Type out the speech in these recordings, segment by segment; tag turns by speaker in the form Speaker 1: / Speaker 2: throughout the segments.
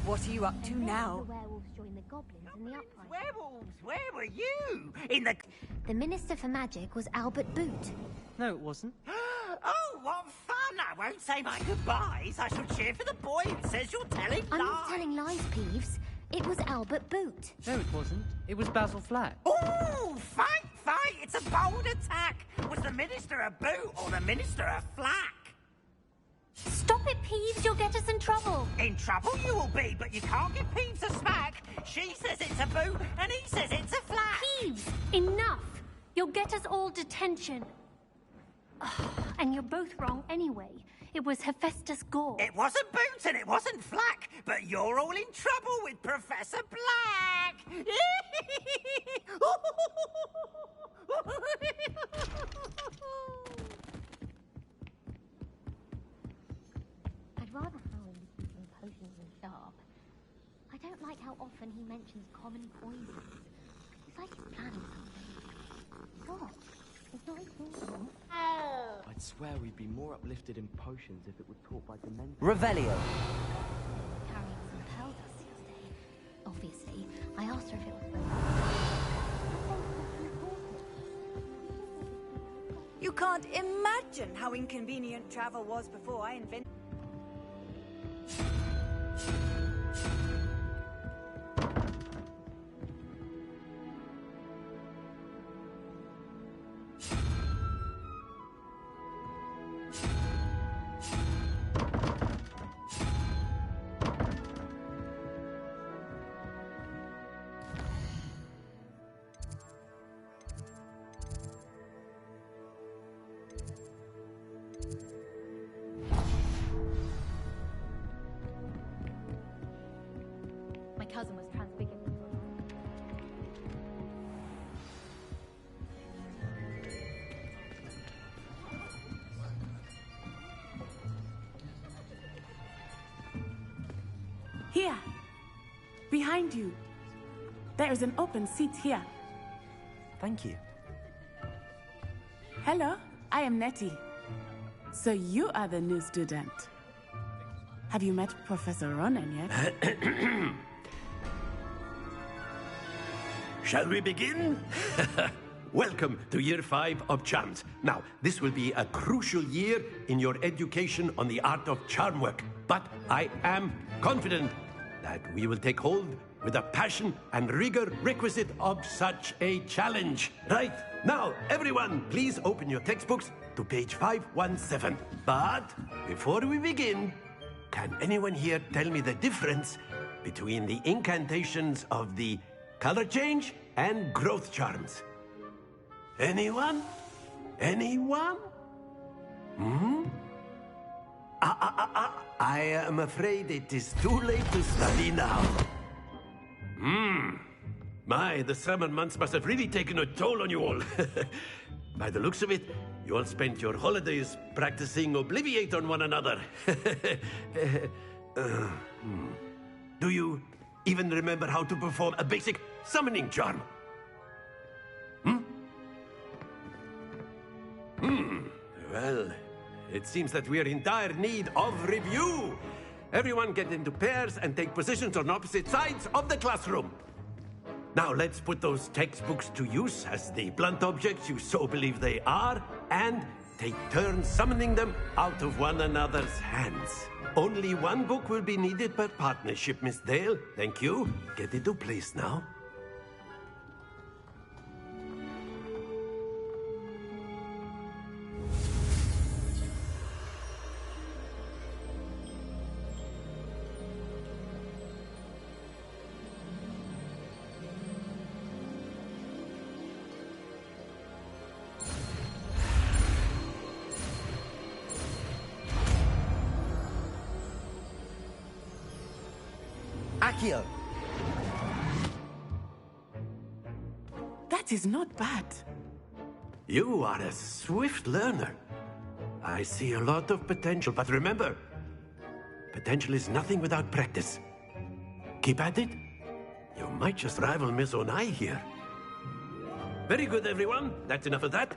Speaker 1: What are you up to now?
Speaker 2: The werewolves joined the goblins in the uprising.
Speaker 3: Werewolves? Where were you? In the...
Speaker 2: The Minister for Magic was Albert Boot.
Speaker 4: No, it wasn't.
Speaker 3: Oh, what fun! I won't say my goodbyes. I shall cheer for the boy who says you're telling lies.
Speaker 2: I'm not telling lies, Peeves. It was Albert Boot.
Speaker 4: No, it wasn't. It was Basil Flack.
Speaker 3: Oh, fight! It's a bold attack. Was the Minister a boot or the Minister a flack?
Speaker 2: Stop it, Peeves. You'll get us in trouble.
Speaker 3: In trouble you will be, but you can't give Peeves a smack. She says it's a boot and he says it's a flack.
Speaker 2: Peeves, enough. You'll get us all detention. And you're both wrong anyway. It was Hephaestus Gore.
Speaker 3: It wasn't Boot and it wasn't Flack, but you're all in trouble with Professor Black.
Speaker 2: I'd rather Howard be keeping potions than sharp. I don't like how often he mentions common poisons. It's like he's planning something. What? It's not important.
Speaker 5: I'd swear we'd be more uplifted in potions if it were taught by Dementors.
Speaker 1: Revelio.
Speaker 2: Carrying some pearl dust yesterday. Obviously, I asked her if it was...
Speaker 1: You can't imagine how inconvenient travel was before I invented...
Speaker 2: My cousin was transfigured.
Speaker 6: Here, behind you. There is an open seat here.
Speaker 5: Thank you.
Speaker 6: Hello, I am Nettie. So you are the new student. Have you met Professor Ronan yet?
Speaker 7: Shall we begin? Welcome to Year 5 of Charms. Now, this will be a crucial year in your education on the art of charm work. But I am confident that we will take hold with the passion and rigor requisite of such a challenge. Right, now, everyone, please open your textbooks to page 517. But before we begin, can anyone here tell me the difference between the incantations of the color change and growth charms? Anyone? Anyone? I am afraid it is too late to study now. My, the summer months must have really taken a toll on you all. By the looks of it, you all spent your holidays practicing Obliviate on one another. Do you even remember how to perform a basic summoning charm? Well, it seems that we are in dire need of review. Everyone get into pairs and take positions on opposite sides of the classroom. Now let's put those textbooks to use as the blunt objects you so believe they are, and take turns summoning them out of one another's hands. Only one book will be needed per partnership, Miss Dale. Thank you. Get into place now.
Speaker 1: Accio.
Speaker 6: That is not bad.
Speaker 7: You are a swift learner. I see a lot of potential, but remember, potential is nothing without practice. Keep at it. You might just rival Miss Onai here. Very good, everyone. That's enough of that.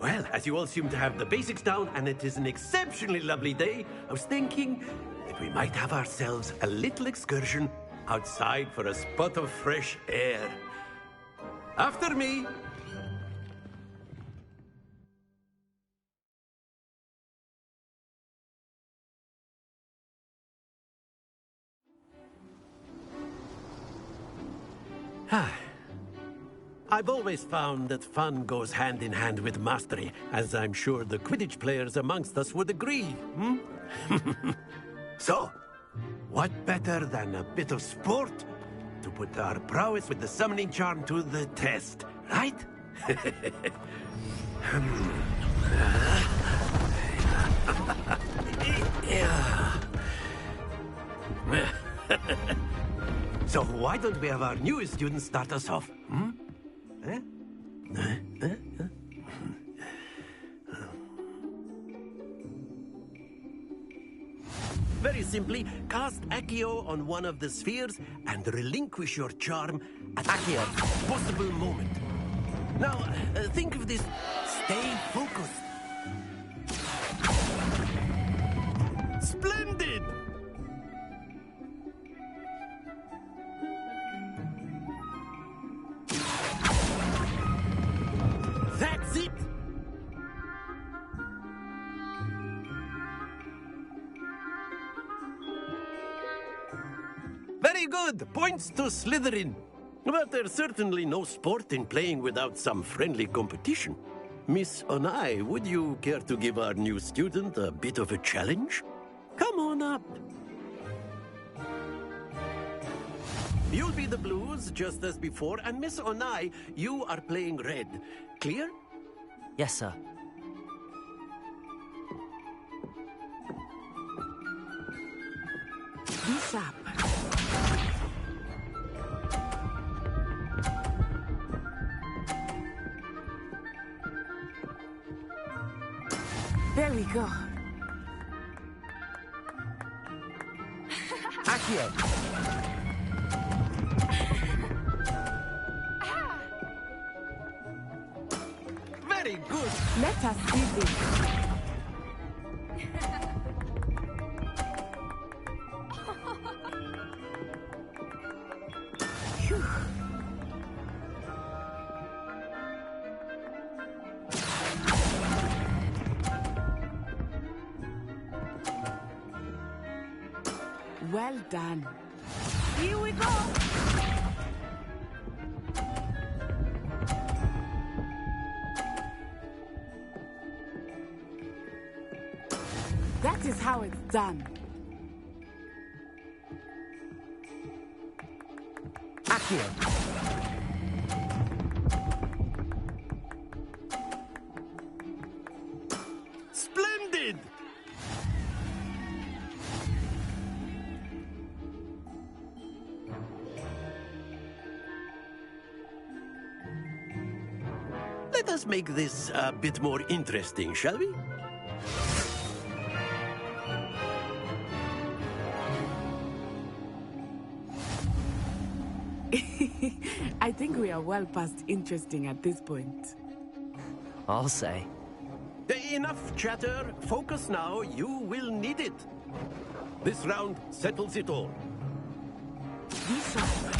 Speaker 7: Well, as you all seem to have the basics down, and it is an exceptionally lovely day, I was thinking that we might have ourselves a little excursion outside for a spot of fresh air. After me! I've always found that fun goes hand in hand with mastery, as I'm sure the Quidditch players amongst us would agree, So, what better than a bit of sport to put our prowess with the summoning charm to the test, right? So why don't we have our newest student start us off? Very simply, cast Accio on one of the spheres and relinquish your charm at Accio's possible moment. Now, think of this. Stay focused. Splendid! That's it! Very good! Points to Slytherin. But there's certainly no sport in playing without some friendly competition. Miss Onai, would you care to give our new student a bit of a challenge? Come on up. You'll be the blues, just as before, and Miss Onai, you are playing red. Clear?
Speaker 4: Yes, sir.
Speaker 6: Be sharp. There we go.
Speaker 5: Accio!
Speaker 7: Very good.
Speaker 6: Let us see this. Phew. Well done.
Speaker 1: Here we go!
Speaker 6: That is how it's done.
Speaker 5: Accio!
Speaker 7: Splendid! Let us make this a bit more interesting, shall we?
Speaker 6: I think we are well past interesting at this point.
Speaker 4: I'll say.
Speaker 7: Enough chatter. Focus now. You will need it. This round settles it all.
Speaker 6: Be sharp.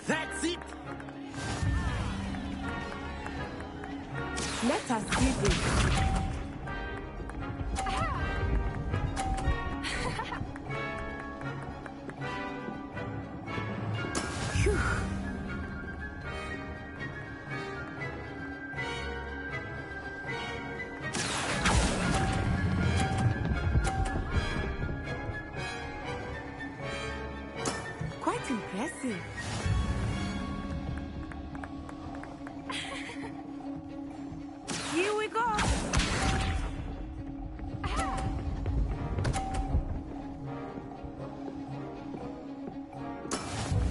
Speaker 7: That's it!
Speaker 6: Let us see this. Phew. Quite impressive.
Speaker 1: Here we go!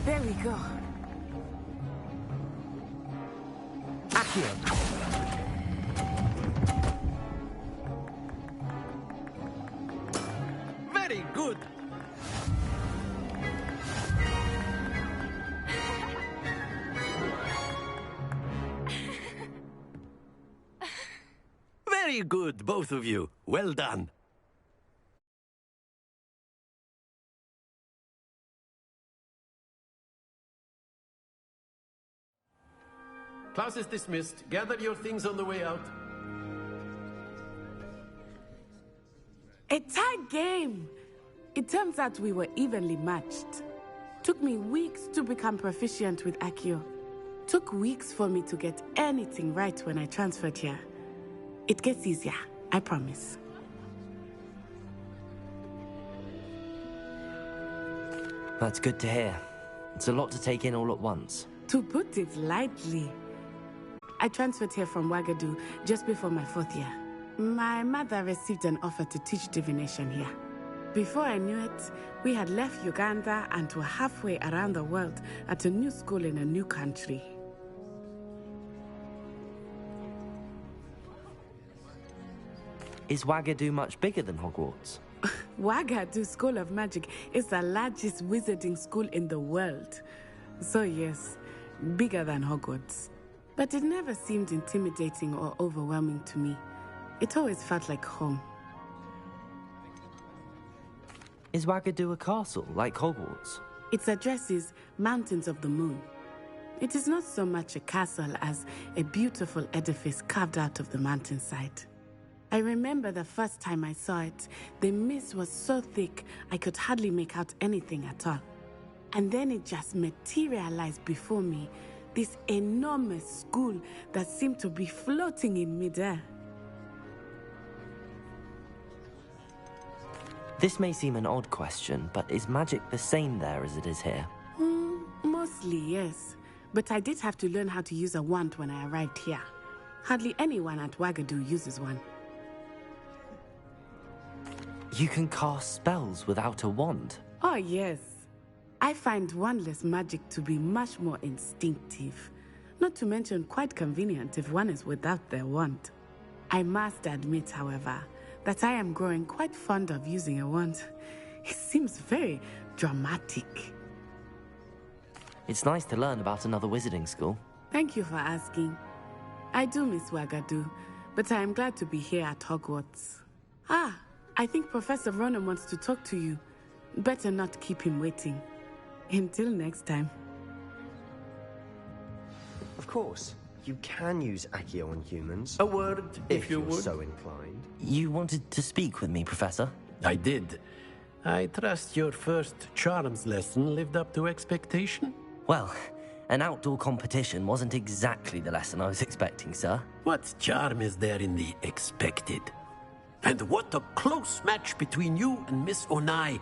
Speaker 6: There we go.
Speaker 4: Accio.
Speaker 7: Very good. Very good, both of you. Well done. Class is dismissed. Gather your things on the way out.
Speaker 6: A tight game! It turns out we were evenly matched. Took me weeks to become proficient with Accio. Took weeks for me to get anything right when I transferred here. It gets easier, I promise.
Speaker 4: That's good to hear. It's a lot to take in all at once.
Speaker 6: To put it lightly, I transferred here from Ouagadougou just before my 4th year. My mother received an offer to teach divination here. Before I knew it, we had left Uganda and were halfway around the world at a new school in a new country.
Speaker 4: Is Ouagadougou much bigger than Hogwarts?
Speaker 6: Ouagadougou School of Magic is the largest wizarding school in the world. So yes, bigger than Hogwarts. But it never seemed intimidating or overwhelming to me. It always felt like home.
Speaker 4: Is Ouagadougou a castle, like Hogwarts?
Speaker 6: Its address is Mountains of the Moon. It is not so much a castle as a beautiful edifice carved out of the mountainside. I remember the first time I saw it, the mist was so thick I could hardly make out anything at all. And then it just materialized before me, this enormous school that seemed to be floating in midair.
Speaker 4: This may seem an odd question, but is magic the same there as it is here?
Speaker 6: Mostly, yes. But I did have to learn how to use a wand when I arrived here. Hardly anyone at Ouagadougou uses one.
Speaker 4: You can cast spells without a wand?
Speaker 6: Oh, yes. I find wandless magic to be much more instinctive. Not to mention quite convenient if one is without their wand. I must admit, however, that I am growing quite fond of using a wand. It seems very dramatic.
Speaker 4: It's nice to learn about another wizarding school.
Speaker 6: Thank you for asking. I do miss Ouagadougou, but I am glad to be here at Hogwarts. Ah, I think Professor Ronan wants to talk to you. Better not keep him waiting. Until next time.
Speaker 8: Of course, you can use Accio on humans.
Speaker 7: A word, if you
Speaker 8: you're
Speaker 7: would.
Speaker 8: so inclined.
Speaker 4: You wanted to speak with me, Professor?
Speaker 7: I did. I trust your first charms lesson lived up to expectation?
Speaker 4: Well, an outdoor competition wasn't exactly the lesson I was expecting, sir.
Speaker 7: What charm is there in the expected? And what a close match between you and Miss Onai.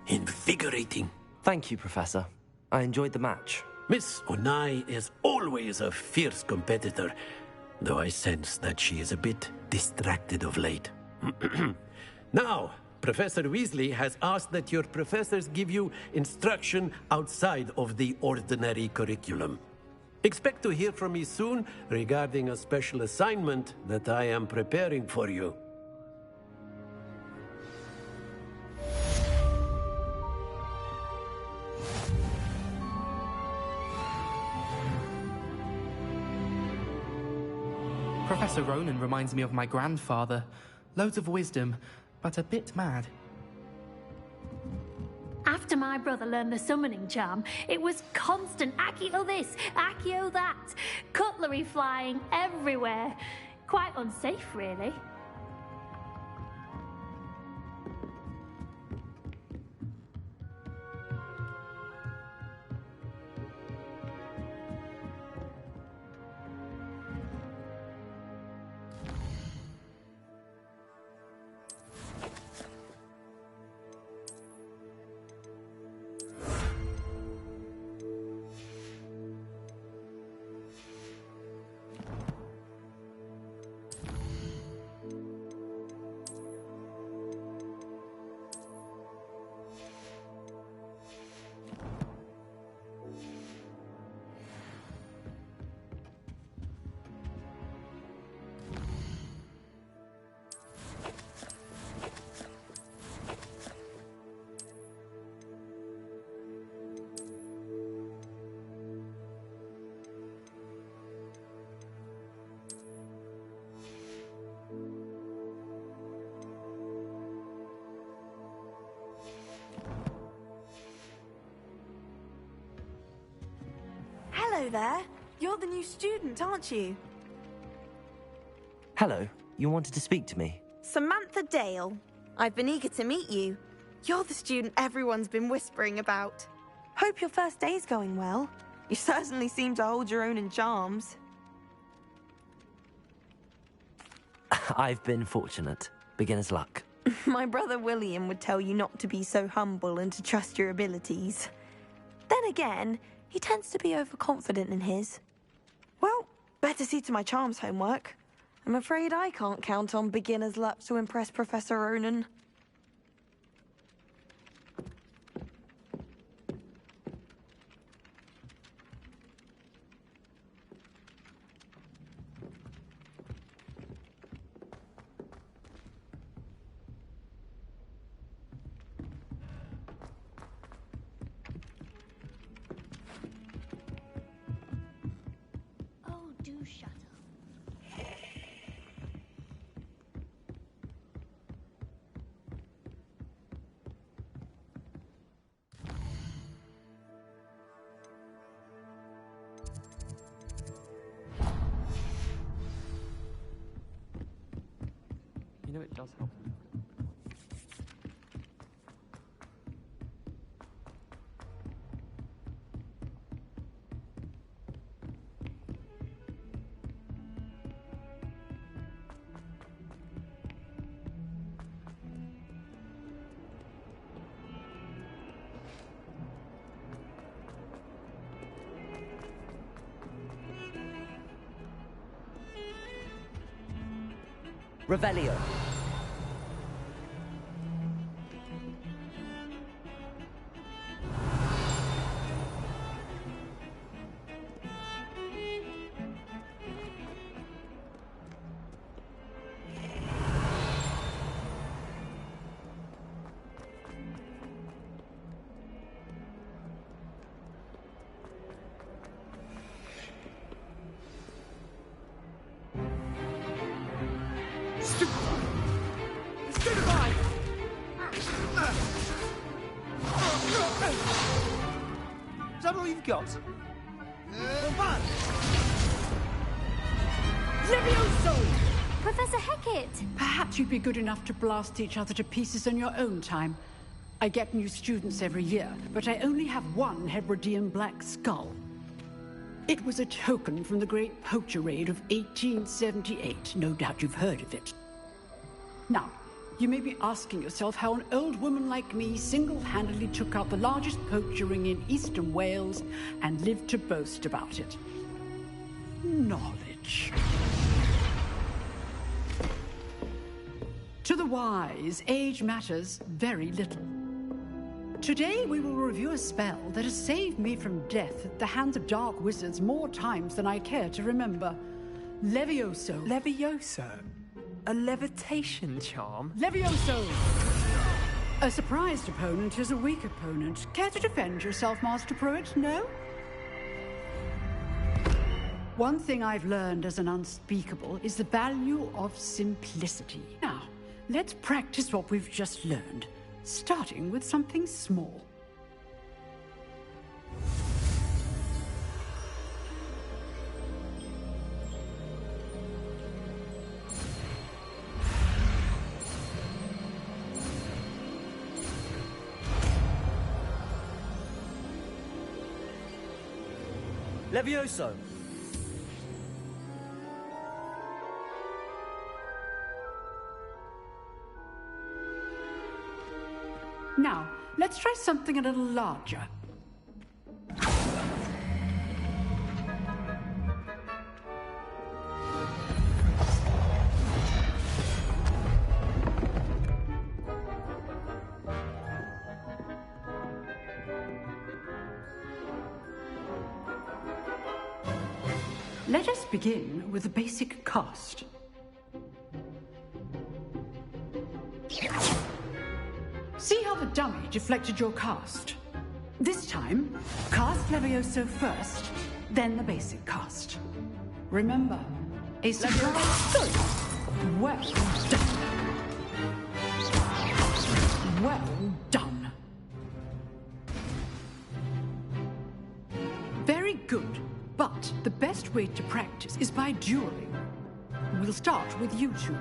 Speaker 7: Invigorating.
Speaker 4: Thank you, Professor. I enjoyed the match.
Speaker 7: Miss Onai is always a fierce competitor, though I sense that she is a bit distracted of late. Now, Professor Weasley has asked that your professors give you instruction outside of the ordinary curriculum. Expect to hear from me soon regarding a special assignment that I am preparing for you.
Speaker 9: Professor Ronan reminds me of my grandfather. Loads of wisdom, but a bit mad.
Speaker 2: After my brother learned the summoning charm, it was constant Accio this, Accio that. Cutlery flying everywhere. Quite unsafe, really.
Speaker 10: Hello there. You're the new student, aren't you?
Speaker 4: Hello, you wanted to speak to me?
Speaker 10: Samantha Dale. I've been eager to meet you. You're the student everyone's been whispering about. Hope your first day's going well. You certainly seem to hold your own in charms.
Speaker 4: I've been fortunate. Beginner's luck.
Speaker 10: My brother William would tell you not to be so humble and to trust your abilities. Then again, he tends to be overconfident in his. Well, better see to my charms homework. I'm afraid I can't count on beginner's luck to impress Professor Ronan.
Speaker 2: Oh, do shut up.
Speaker 5: You know, it does help.
Speaker 4: Revelio.
Speaker 11: Is that all you've got?
Speaker 12: Levioso!
Speaker 2: Professor Hecat!
Speaker 12: Perhaps you'd be good enough to blast each other to pieces in your own time. I get new students every year, but I only have one Hebridean black skull. It was a token from the Great Poacher Raid of 1878. No doubt you've heard of it. Now, you may be asking yourself how an old woman like me single-handedly took out the largest poacher ring in eastern Wales and lived to boast about it. Knowledge. To the wise, age matters very little. Today we will review a spell that has saved me from death at the hands of dark wizards more times than I care to remember. Levioso.
Speaker 13: Levioso? A levitation charm?
Speaker 12: Levioso! A surprised opponent is a weak opponent. Care to defend yourself, Master Pruitt? No? One thing I've learned as an unspeakable is the value of simplicity. Now, let's practice what we've just learned, starting with something small.
Speaker 4: Levioso!
Speaker 12: Now, let's try something a little larger. Let us begin with the basic cast. See how the dummy deflected your cast? This time, cast Levioso first, then the basic cast. Remember, a surprise. Good. Well done. Well done. Very good. easiest way to practice is by dueling. We'll start with you two.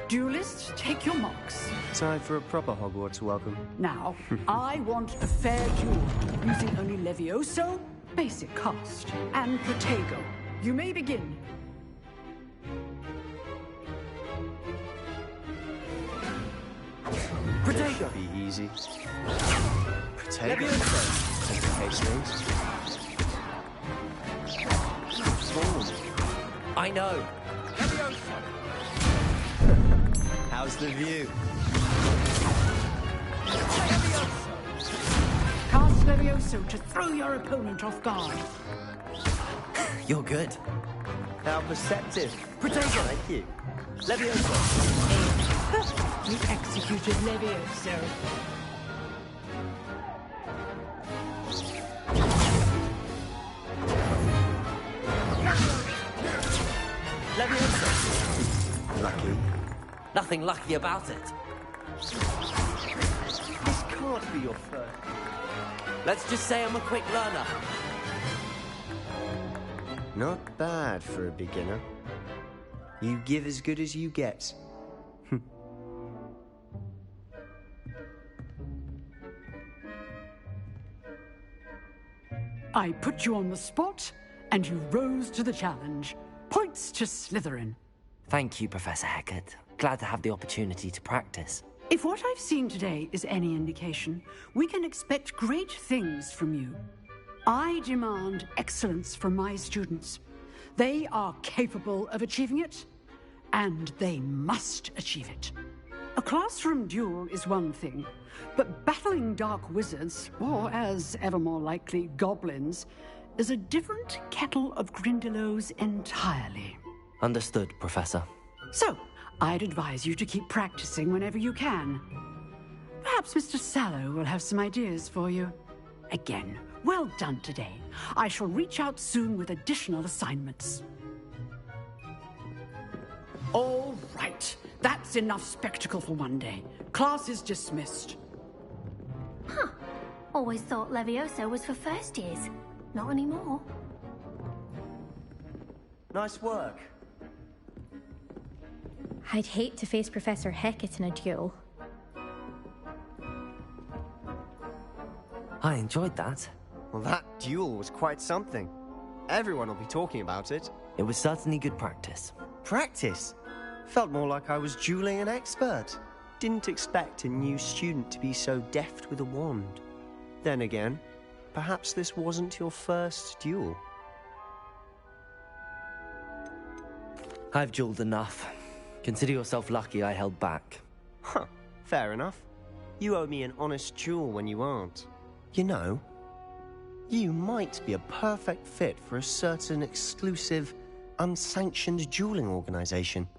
Speaker 12: Duelists, take your marks.
Speaker 8: Time for a proper Hogwarts welcome.
Speaker 12: Now, I want a fair duel, using only Levioso, basic cast, and Protego. You may begin.
Speaker 8: Protego! Be easy. Protego? Complicates things. Form.
Speaker 4: I know.
Speaker 8: How's the view?
Speaker 12: Cast Levioso to throw your opponent off guard.
Speaker 4: You're good.
Speaker 8: How perceptive.
Speaker 12: Protego!
Speaker 8: Thank you. Levioso.
Speaker 12: You executed Levioso.
Speaker 8: Levioso. Lucky.
Speaker 4: Nothing lucky about it.
Speaker 8: This can't be your first.
Speaker 4: Let's just say I'm a quick learner.
Speaker 8: Not bad for a beginner. You give as good as you get.
Speaker 12: I put you on the spot, and you rose to the challenge. Points to Slytherin.
Speaker 4: Thank you, Professor Hecat. Glad to have the opportunity to practice.
Speaker 12: If what I've seen today is any indication, we can expect great things from you. I demand excellence from my students. They are capable of achieving it, and they must achieve it. A classroom duel is one thing, but battling dark wizards, or as ever more likely, goblins, is a different kettle of Grindylows entirely.
Speaker 4: Understood, Professor.
Speaker 12: So, I'd advise you to keep practicing whenever you can. Perhaps Mr. Sallow will have some ideas for you. Again, well done today. I shall reach out soon with additional assignments. All right. That's enough spectacle for one day. Class is dismissed.
Speaker 2: Huh. Always thought Levioso was for first years. Not anymore.
Speaker 8: Nice work.
Speaker 14: I'd hate to face Professor Hecat in a duel.
Speaker 4: I enjoyed that.
Speaker 8: Well, that duel was quite something. Everyone will be talking about it.
Speaker 4: It was certainly good practice.
Speaker 8: Practice? Felt more like I was dueling an expert. Didn't expect a new student to be so deft with a wand. Then again, perhaps this wasn't your first duel.
Speaker 4: I've dueled enough. Consider yourself lucky I held back.
Speaker 8: Huh, fair enough. You owe me an honest duel when you aren't. You know, you might be a perfect fit for a certain exclusive, unsanctioned dueling organization.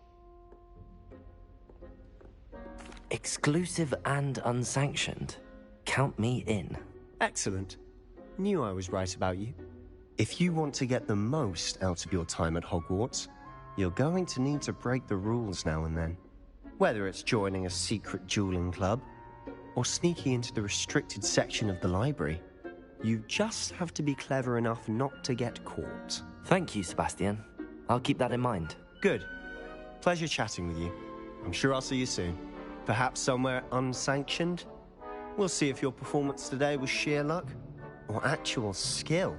Speaker 4: Exclusive and unsanctioned? Count me in.
Speaker 8: Excellent. Knew I was right about you. If you want to get the most out of your time at Hogwarts, you're going to need to break the rules now and then. Whether it's joining a secret dueling club, or sneaking into the restricted section of the library, you just have to be clever enough not to get caught.
Speaker 4: Thank you, Sebastian. I'll keep that in mind.
Speaker 8: Good. Pleasure chatting with you. I'm sure I'll see you soon. Perhaps somewhere unsanctioned? We'll see if your performance today was sheer luck or actual skill.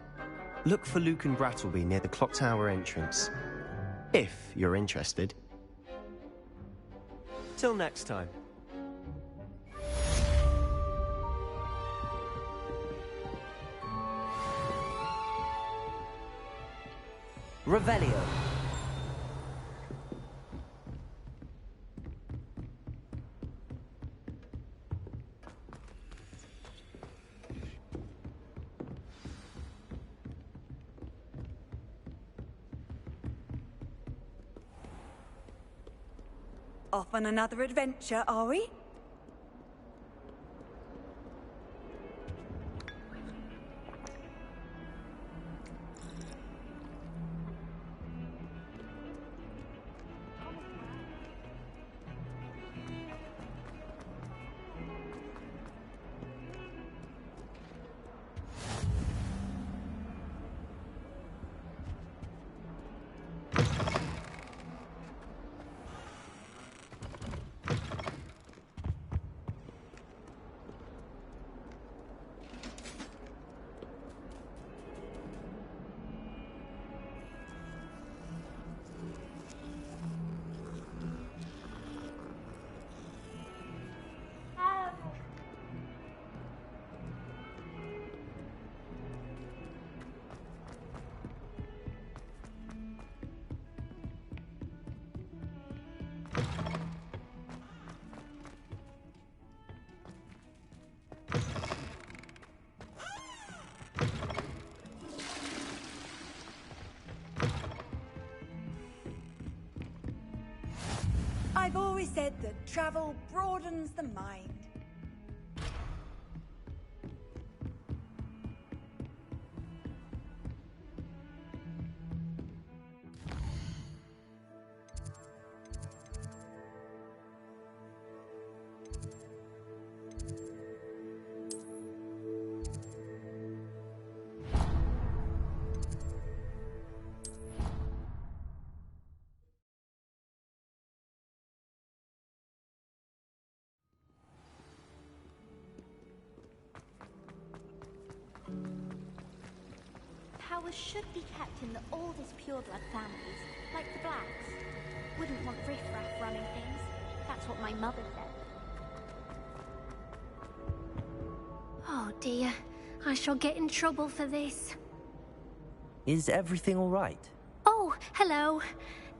Speaker 8: Look for Luke and Brattleby near the clock tower entrance. If you're interested. Till next time.
Speaker 4: Revelio.
Speaker 1: Off on another adventure, are we? I've always said that travel broadens the mind.
Speaker 2: Powers should be kept in the oldest pureblood families, like the Blacks. Wouldn't want riffraff running things. That's what my mother said.
Speaker 15: Oh dear, I shall get in trouble for this.
Speaker 4: Is everything all right?
Speaker 15: Oh, hello.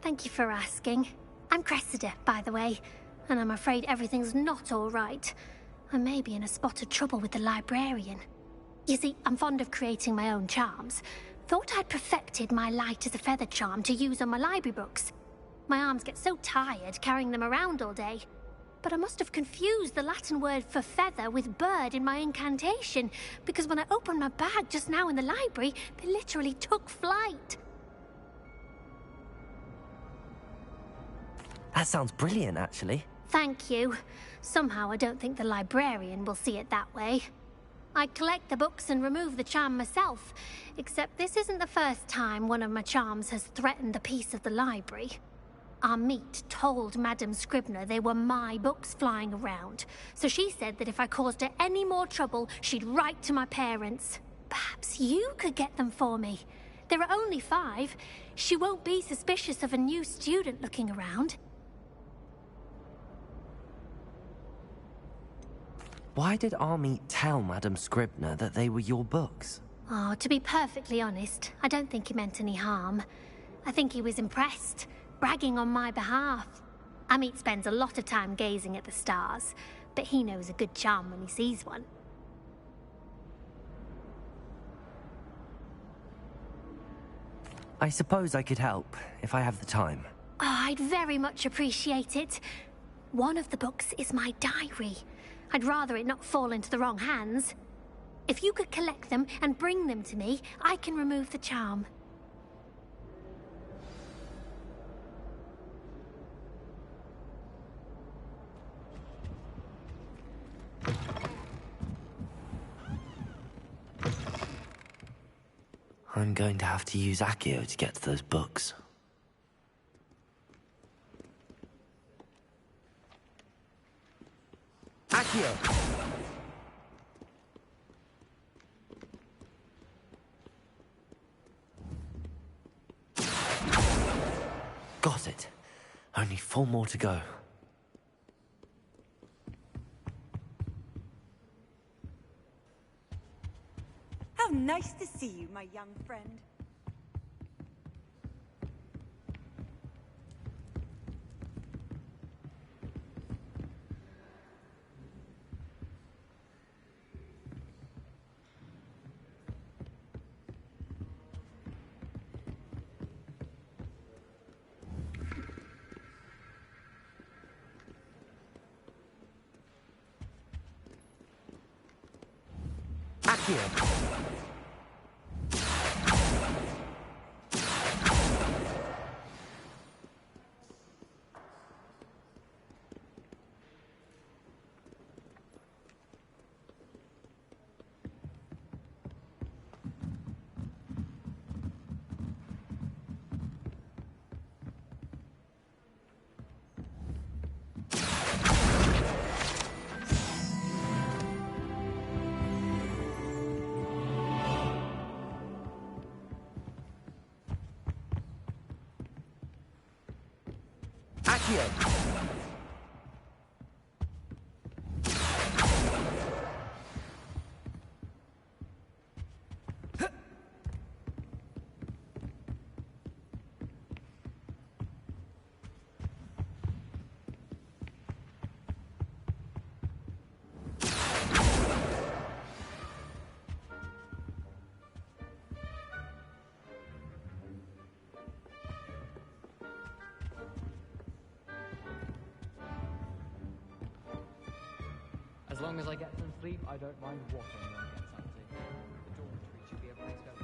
Speaker 15: Thank you for asking. I'm Cressida, by the way, and I'm afraid everything's not all right. I may be in a spot of trouble with the librarian. You see, I'm fond of creating my own charms. Thought I'd perfected my light as a feather charm to use on my library books. My arms get so tired carrying them around all day. But I must have confused the Latin word for feather with bird in my incantation, because when I opened my bag just now in the library, they literally took flight.
Speaker 4: That sounds brilliant, actually.
Speaker 15: Thank you. Somehow I don't think the librarian will see it that way. I collect the books and remove the charm myself, except this isn't the first time one of my charms has threatened the peace of the library. Our meet told Madame Scribner they were my books flying around, so she said that if I caused her any more trouble, she'd write to my parents. Perhaps you could get them for me. There are only 5. She won't be suspicious of a new student looking around.
Speaker 4: Why did Army tell Madame Scribner that they were your books?
Speaker 15: Oh, to be perfectly honest, I don't think he meant any harm. I think he was impressed, bragging on my behalf. Amit spends a lot of time gazing at the stars, but he knows a good charm when he sees one.
Speaker 4: I suppose I could help, if I have the time.
Speaker 15: Oh, I'd very much appreciate it. One of the books is my diary. I'd rather it not fall into the wrong hands. If you could collect them and bring them to me, I can remove the charm.
Speaker 4: I'm going to have to use Accio to get to those books. Accio! Got it. Only 4 more to go.
Speaker 1: How nice to see you, my young friend.
Speaker 4: Accio! Accio!
Speaker 16: As long as I get some sleep, I don't mind what anyone gets up to. The dormitory should be a place where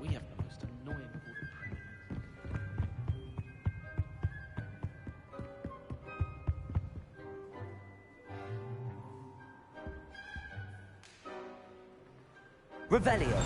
Speaker 9: We have the most annoying order
Speaker 4: Revelio.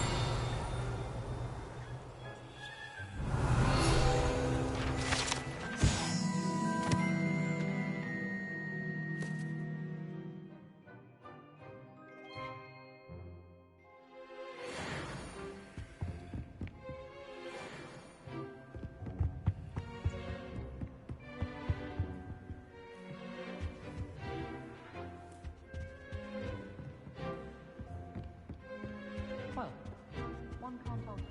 Speaker 16: Well, one can't alter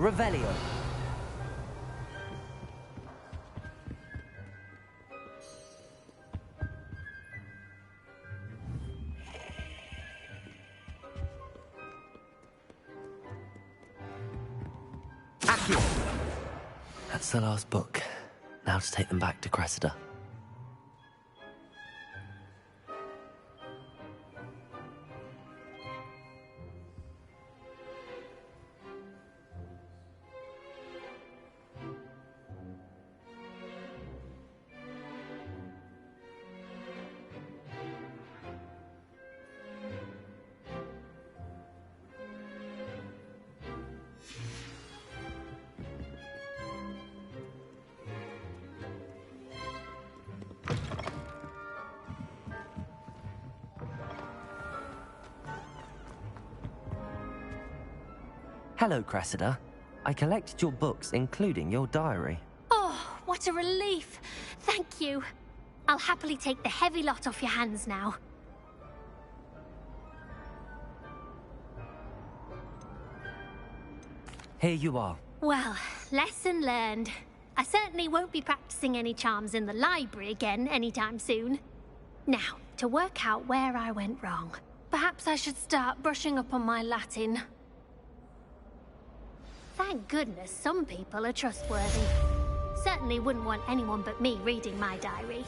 Speaker 4: Revelio. Accio. That's the last book. Now to take them back to Cressida. Hello, Cressida. I collected your books, including your diary.
Speaker 15: Oh, what a relief. Thank you. I'll happily take the heavy lot off your hands now.
Speaker 4: Here you are.
Speaker 15: Well, lesson learned. I certainly won't be practicing any charms in the library again anytime soon. Now, to work out where I went wrong. Perhaps I should start brushing up on my Latin. Thank goodness some people are trustworthy. Certainly wouldn't want anyone but me reading my diary.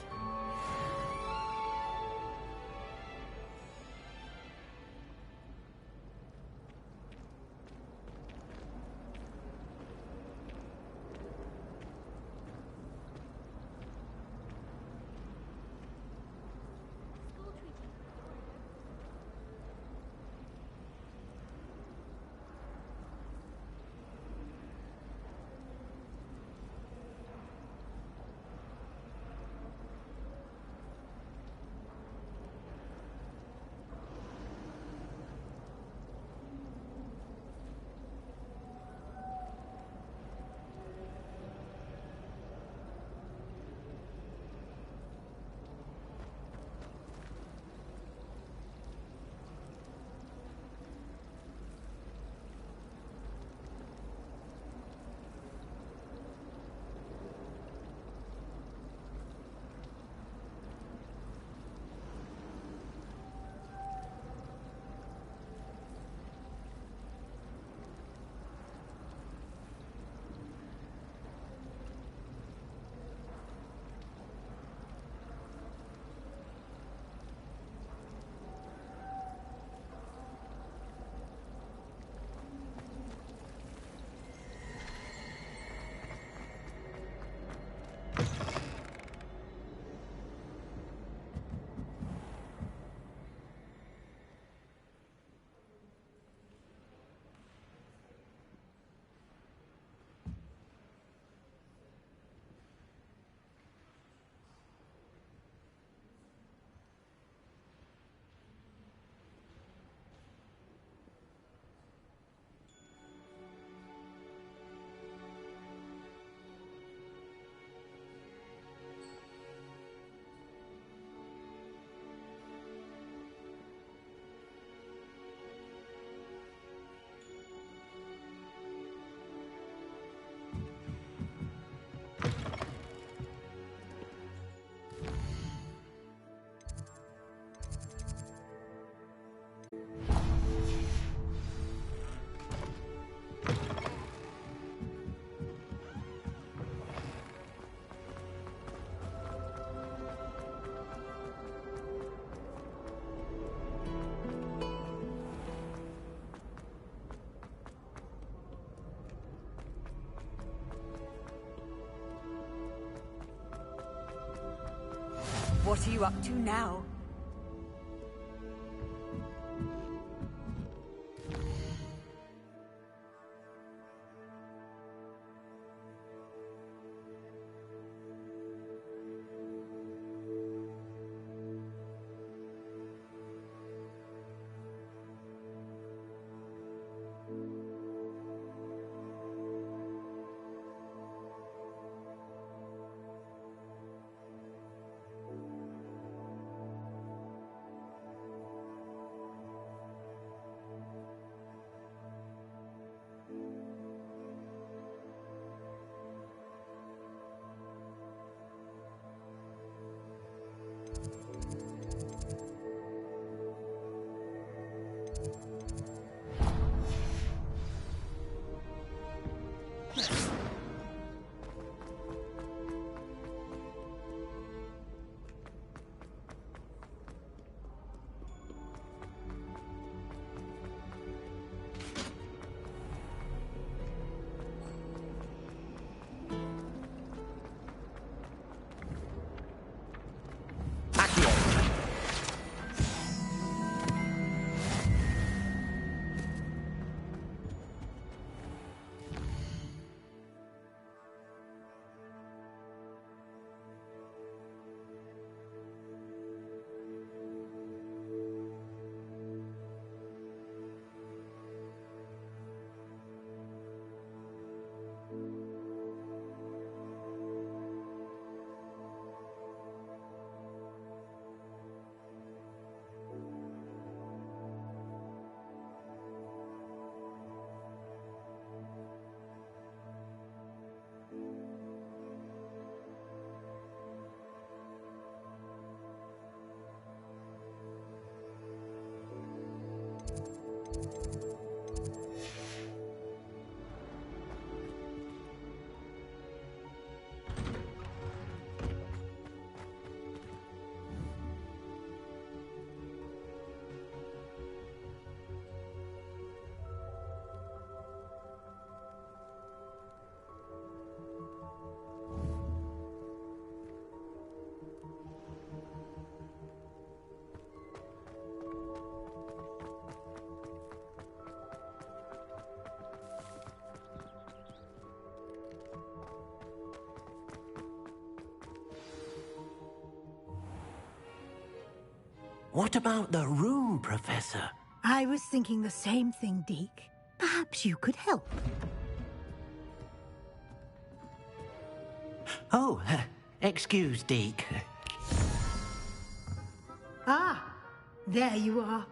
Speaker 1: What are you up to now?
Speaker 7: What about the room, Professor?
Speaker 17: I was thinking the same thing, Deke. Perhaps you could help.
Speaker 7: Oh, excuse, Deke.
Speaker 17: Ah, there you are.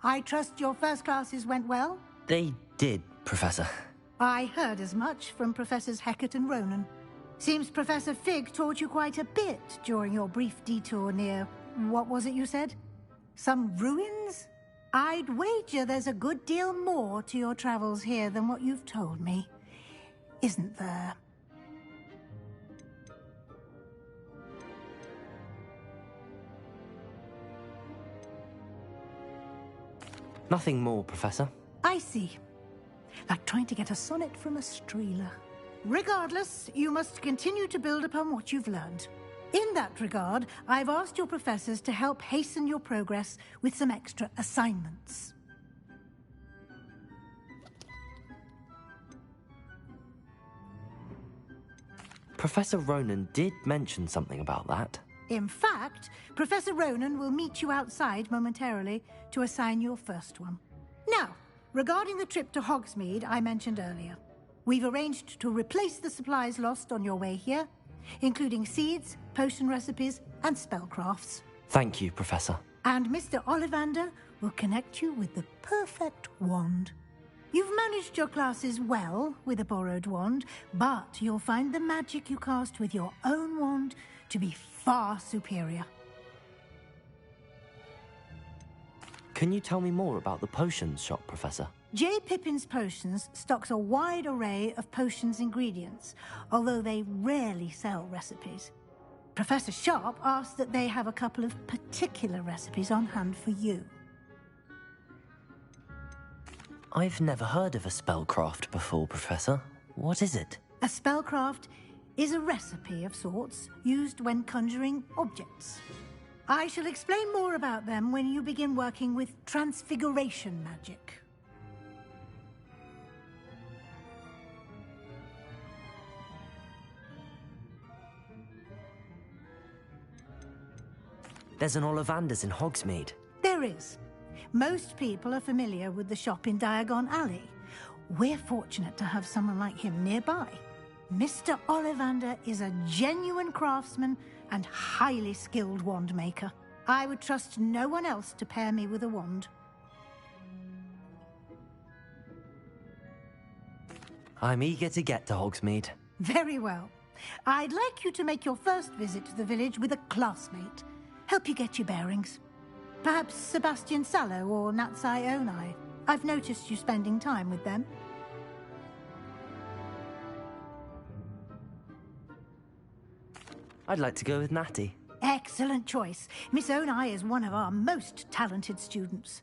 Speaker 17: I trust your first classes went well?
Speaker 4: They did, Professor.
Speaker 17: I heard as much from Professors Hecat and Ronan. Seems Professor Fig taught you quite a bit during your brief detour near... what was it you said? Some ruins? I'd wager there's a good deal more to your travels here than what you've told me. Isn't there?
Speaker 4: Nothing more, Professor.
Speaker 17: I see. Like trying to get a sonnet from a streeler. Regardless, you must continue to build upon what you've learned. In that regard, I've asked your professors to help hasten your progress with some extra assignments.
Speaker 4: Professor Ronan did mention something about that.
Speaker 17: In fact, Professor Ronan will meet you outside momentarily to assign your first one. Now, regarding the trip to Hogsmeade I mentioned earlier, we've arranged to replace the supplies lost on your way here, including seeds, potion recipes, and spellcrafts.
Speaker 4: Thank you, Professor.
Speaker 17: And Mr. Ollivander will connect you with the perfect wand. You've managed your classes well with a borrowed wand, but you'll find the magic you cast with your own wand to be far superior.
Speaker 4: Can you tell me more about the potions shop, Professor?
Speaker 17: J. Pippin's Potions stocks a wide array of potions ingredients, although they rarely sell recipes. Professor Sharp asked that they have a couple of particular recipes on hand for you.
Speaker 4: I've never heard of a spellcraft before, Professor. What is it?
Speaker 17: A spellcraft is a recipe of sorts used when conjuring objects. I shall explain more about them when you begin working with transfiguration magic.
Speaker 4: There's an Ollivander's in Hogsmeade.
Speaker 17: There is. Most people are familiar with the shop in Diagon Alley. We're fortunate to have someone like him nearby. Mr. Ollivander is a genuine craftsman and highly skilled wand maker. I would trust no one else to pair me with a wand.
Speaker 4: I'm eager to get to Hogsmeade.
Speaker 17: Very well. I'd like you to make your first visit to the village with a classmate. Help you get your bearings. Perhaps Sebastian Sallow or Natsai Onai. I've noticed you spending time with them.
Speaker 4: I'd like to go with Natty.
Speaker 17: Excellent choice. Miss Onai is one of our most talented students.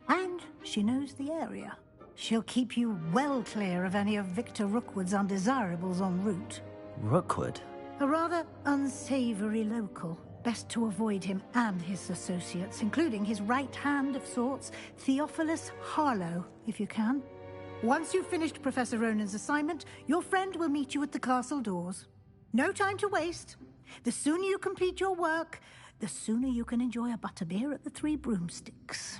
Speaker 17: And she knows the area. She'll keep you well clear of any of Victor Rookwood's undesirables en route.
Speaker 4: Rookwood?
Speaker 17: A rather unsavory local. Best to avoid him and his associates, including his right hand of sorts, Theophilus Harlow, if you can. Once you've finished Professor Ronan's assignment, your friend will meet you at the castle doors. No time to waste. The sooner you complete your work, the sooner you can enjoy a butterbeer at the Three Broomsticks.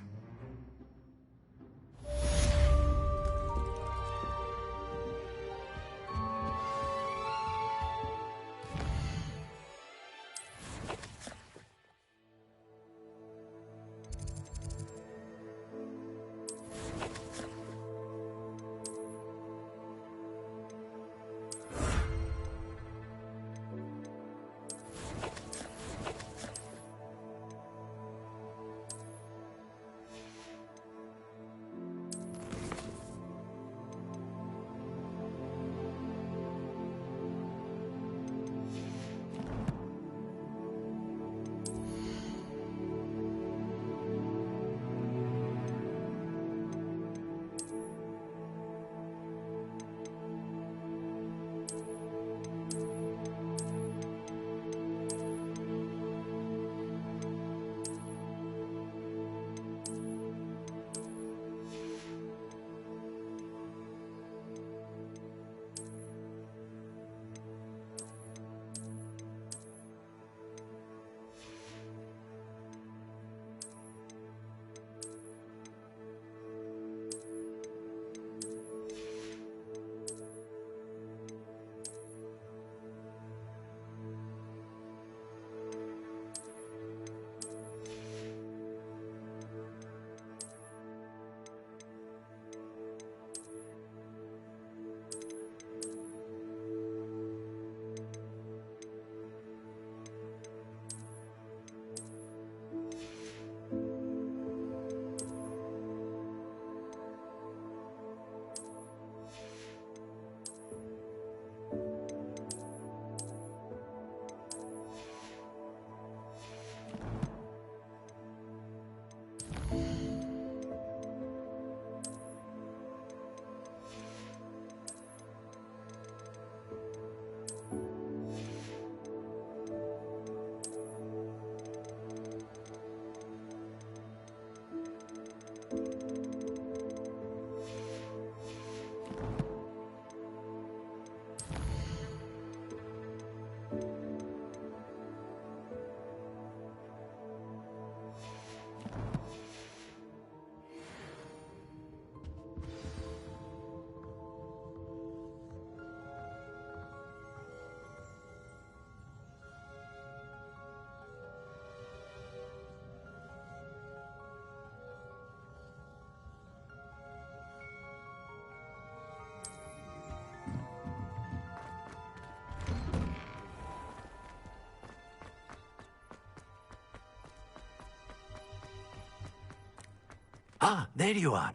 Speaker 7: Ah, there you are.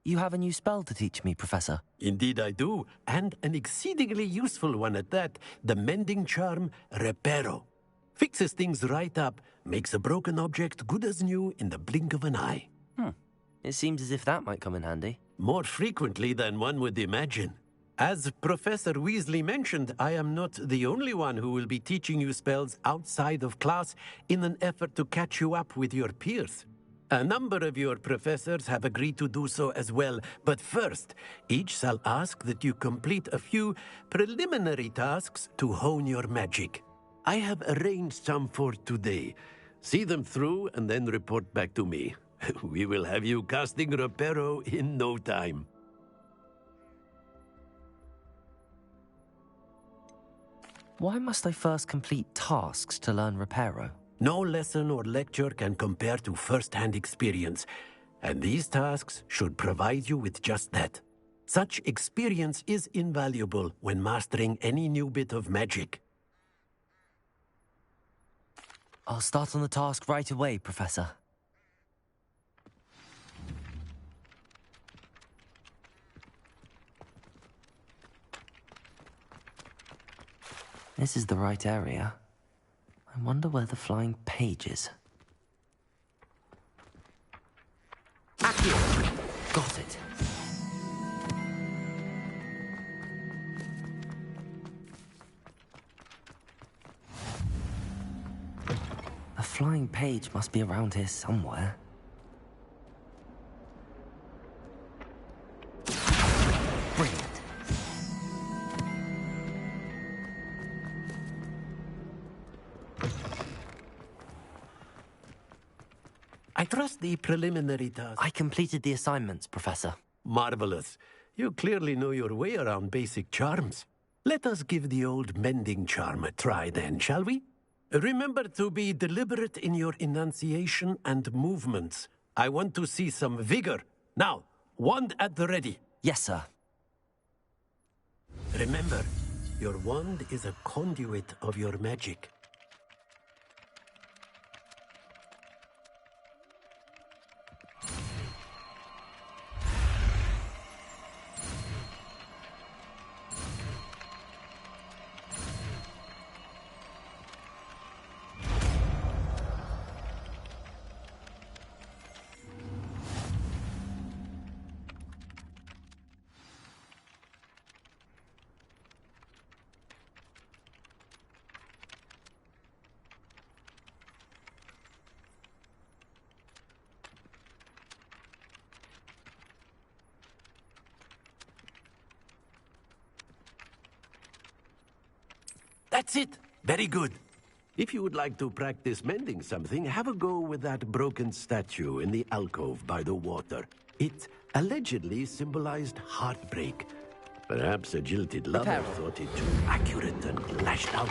Speaker 4: You have a new spell to teach me, Professor.
Speaker 7: Indeed I do, and an exceedingly useful one at that. The mending charm, Reparo. Fixes things right up, makes a broken object good as new in the blink of an eye.
Speaker 4: It seems as if that might come in handy.
Speaker 7: More frequently than one would imagine. As Professor Weasley mentioned, I am not the only one who will be teaching you spells outside of class in an effort to catch you up with your peers. A number of your professors have agreed to do so as well, but first, each shall ask that you complete a few preliminary tasks to hone your magic. I have arranged some for today. See them through and then report back to me. We will have you casting Reparo in no time.
Speaker 4: Why must I first complete tasks to learn Reparo?
Speaker 7: No lesson or lecture can compare to first-hand experience, and these tasks should provide you with just that. Such experience is invaluable when mastering any new bit of magic.
Speaker 4: I'll start on the task right away, Professor. This is the right area. I wonder where the flying page is. Got it. A flying page must be around here somewhere. Brilliant.
Speaker 7: I trust the preliminary task.
Speaker 4: I completed the assignments, Professor.
Speaker 7: Marvelous. You clearly know your way around basic charms. Let us give the old mending charm a try then, shall we? Remember to be deliberate in your enunciation and movements. I want to see some vigor. Now, wand at the ready.
Speaker 4: Yes, sir.
Speaker 7: Remember, your wand is a conduit of your magic. That's it. Very good. If you would like to practice mending something, have a go with that broken statue in the alcove by the water. It allegedly symbolized heartbreak. Perhaps a jilted lover thought it too accurate and lashed out.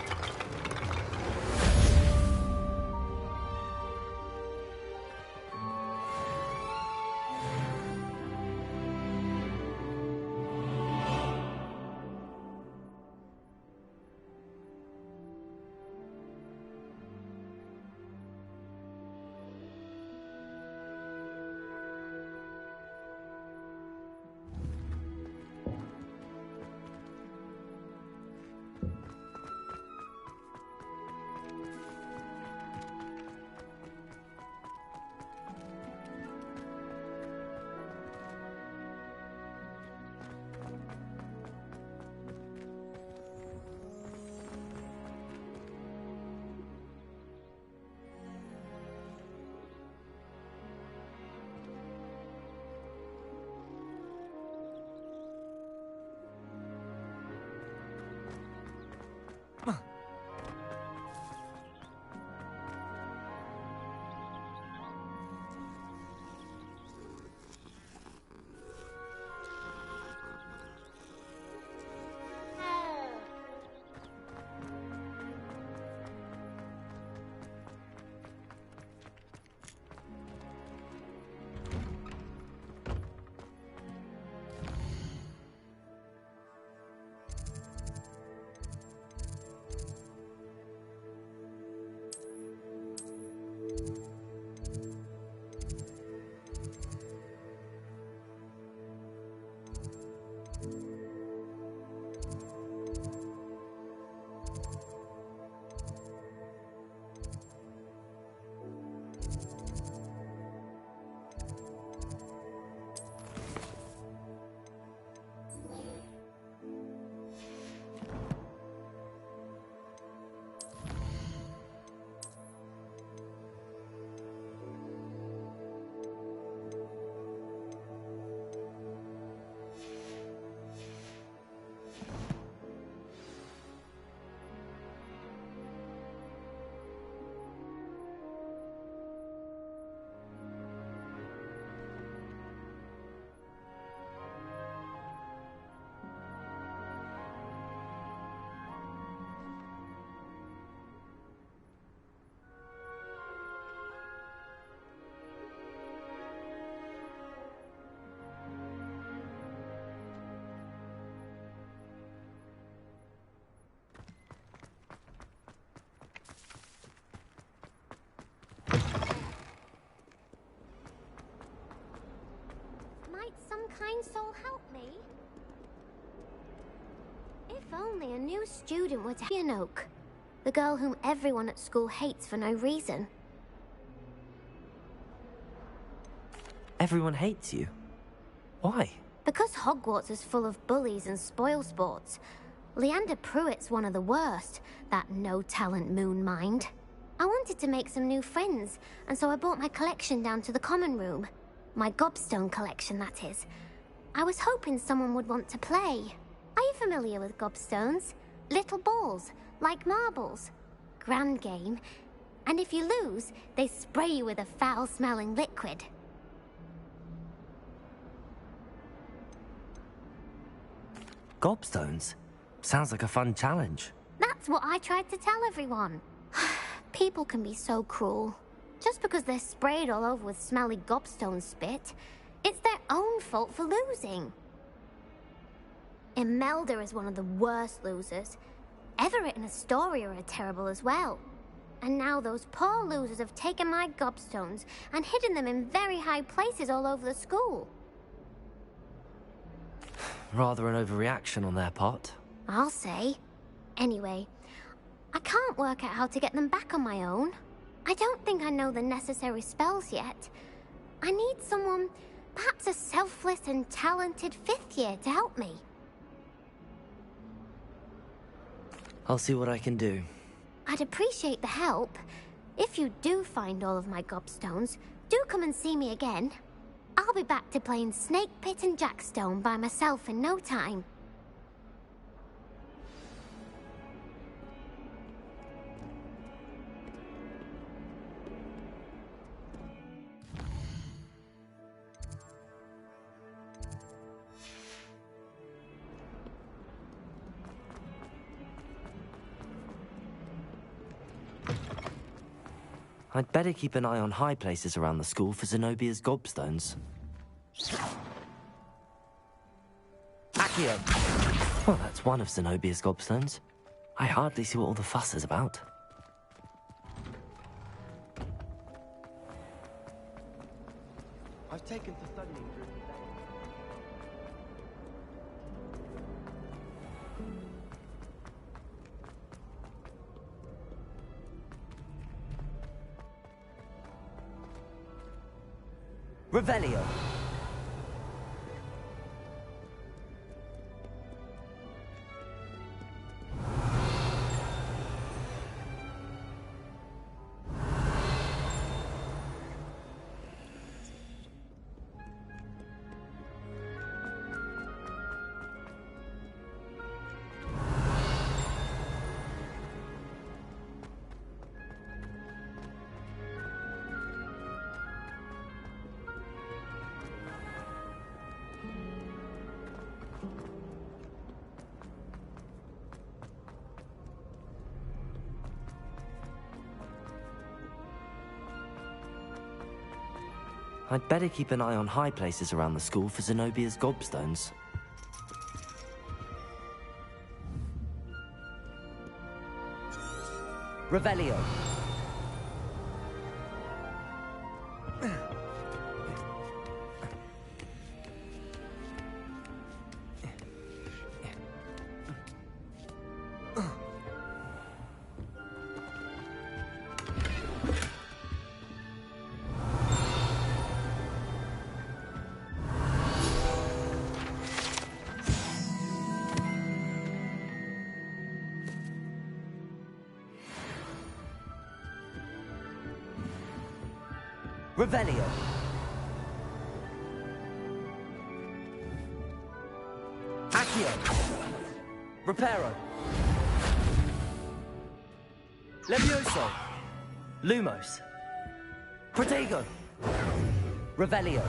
Speaker 15: Might some kind soul help me? If only a new student were to Oak, the girl whom everyone at school hates for no reason.
Speaker 4: Everyone hates you? Why?
Speaker 15: Because Hogwarts is full of bullies and spoilsports. Leander Pruitt's one of the worst, that no-talent moon mind. I wanted to make some new friends, and so I brought my collection down to the common room. My gobstone collection, that is. I was hoping someone would want to play. Are you familiar with gobstones? Little balls, like marbles. Grand game. And if you lose, they spray you with a foul-smelling liquid.
Speaker 4: Gobstones? Sounds like a fun challenge.
Speaker 15: That's what I tried to tell everyone. People can be so cruel. Just because they're sprayed all over with smelly gobstone spit, it's their own fault for losing. Imelda is one of the worst losers. Everett and Astoria are terrible as well. And now those poor losers have taken my gobstones and hidden them in very high places all over the school.
Speaker 4: Rather an overreaction on their part.
Speaker 15: I'll say. Anyway, I can't work out how to get them back on my own. I don't think I know the necessary spells yet. I need someone, perhaps a selfless and talented 5th year to help me.
Speaker 4: I'll see what I can do.
Speaker 15: I'd appreciate the help. If you do find all of my gobstones, do come and see me again. I'll be back to playing Snake Pit and Jackstone by myself in no time.
Speaker 4: I'd better keep an eye on high places around the school for Zenobia's gobstones. Accio! Well, that's one of Zenobia's gobstones. I hardly see what all the fuss is about.
Speaker 5: I've taken to studying during the day.
Speaker 4: Revelio! I'd better keep an eye on high places around the school for Zenobia's gobstones. Revelio! Revelio! Accio! Reparo! Levioso! Lumos! Protego! Revelio!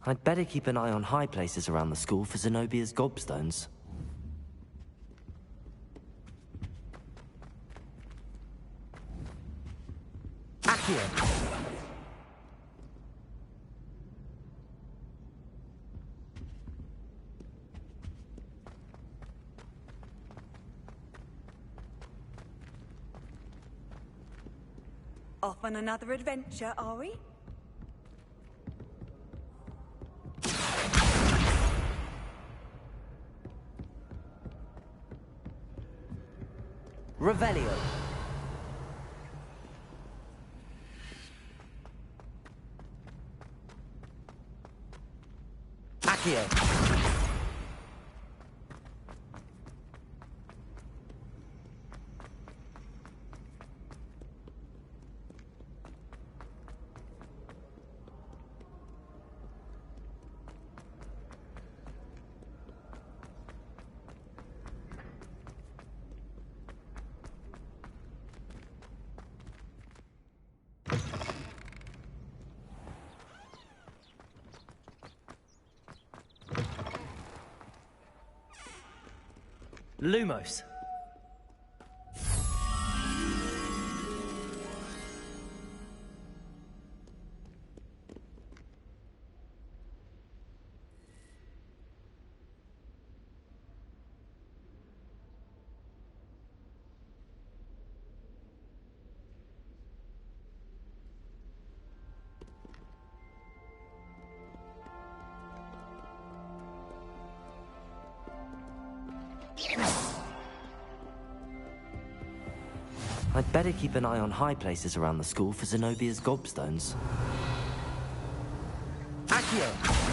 Speaker 4: I'd better keep an eye on high places around the school for Zenobia's gobstones. Accio!
Speaker 1: Off on another adventure, are we?
Speaker 4: Revelio. Accio. Lumos. I'd better keep an eye on high places around the school for Zenobia's gobstones. Accio!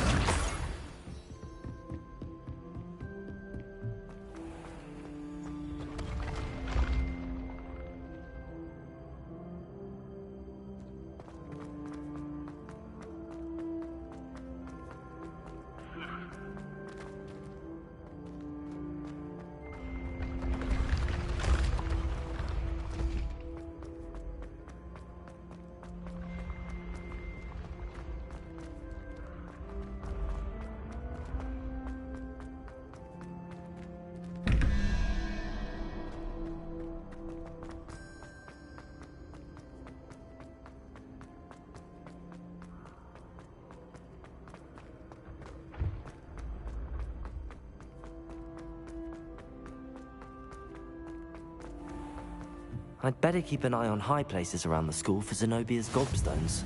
Speaker 4: I'd better keep an eye on high places around the school for Zenobia's gobstones.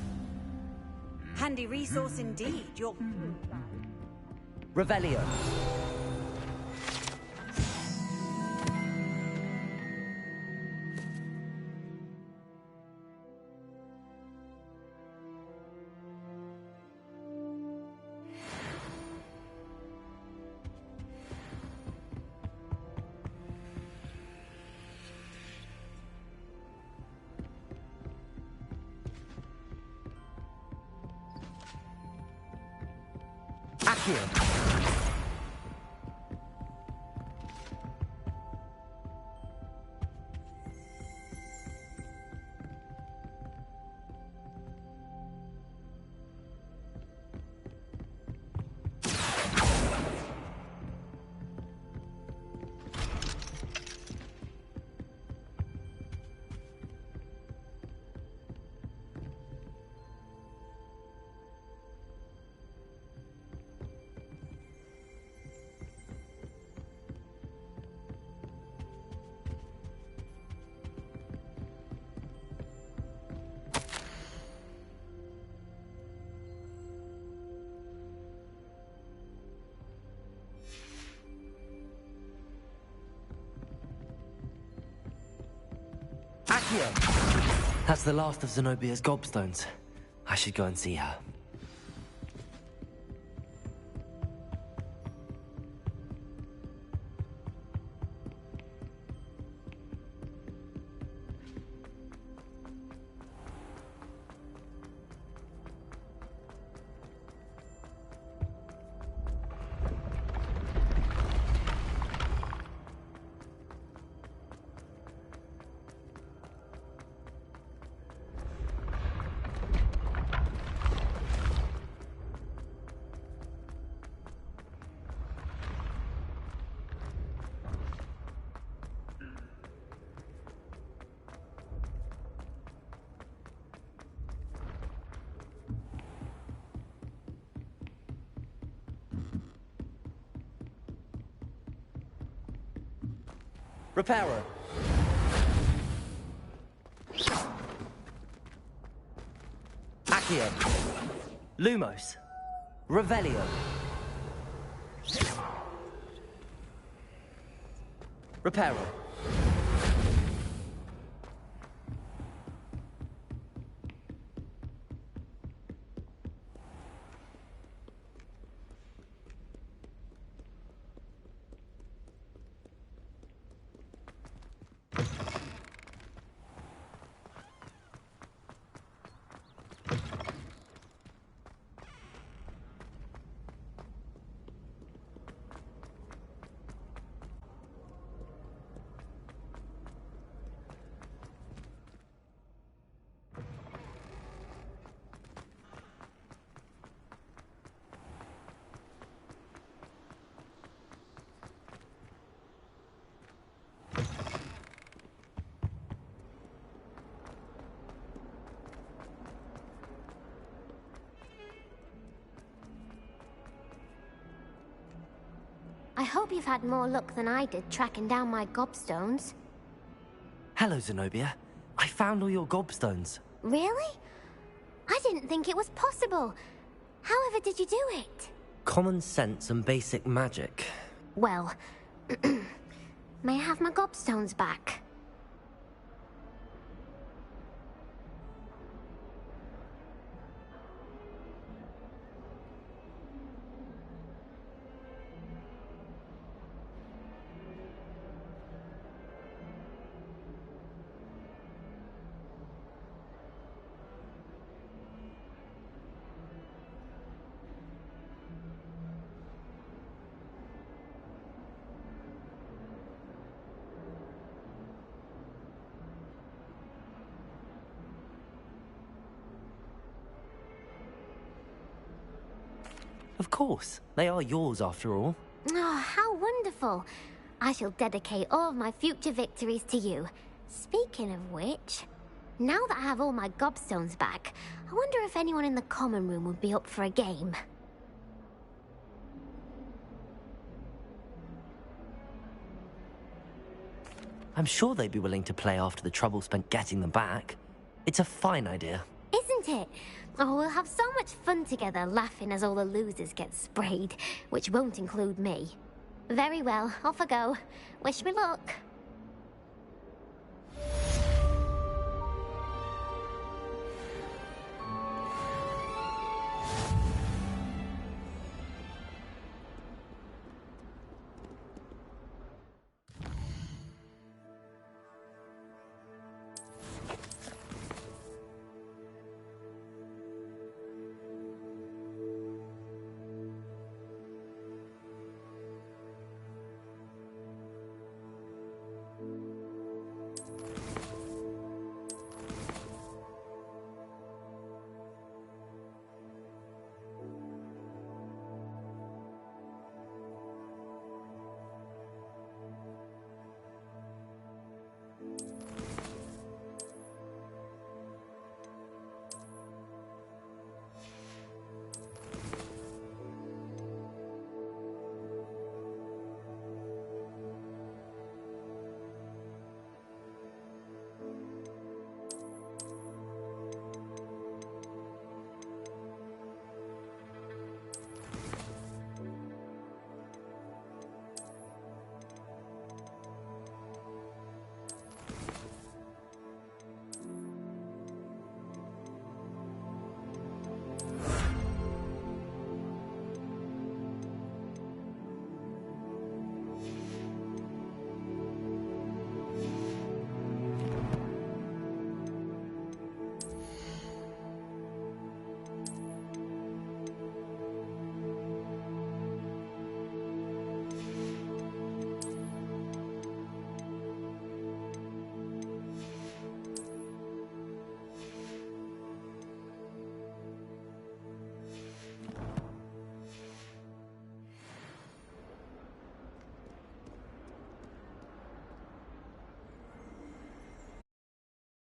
Speaker 1: Handy resource indeed, your...
Speaker 4: Revelio. Accio! Accio! That's the last of Zenobia's gobstones. I should go and see her. Reparo. Accio. Lumos. Revelio. Reparo.
Speaker 15: I hope you've had more luck than I did tracking down my gobstones.
Speaker 4: Hello, Zenobia. I found all your gobstones.
Speaker 15: Really? I didn't think it was possible. However did you do it?
Speaker 4: Common sense and basic magic.
Speaker 15: Well, may I have my gobstones back?
Speaker 4: Of course. They are yours after all.
Speaker 15: Oh, how wonderful. I shall dedicate all of my future victories to you. Speaking of which, now that I have all my gobstones back, I wonder if anyone in the common room would be up for a game.
Speaker 4: I'm sure they'd be willing to play after the trouble spent getting them back. It's a fine idea.
Speaker 15: Isn't it? Oh, we'll have so much fun together, laughing as all the losers get sprayed, which won't include me. Very well, off I go. Wish me luck.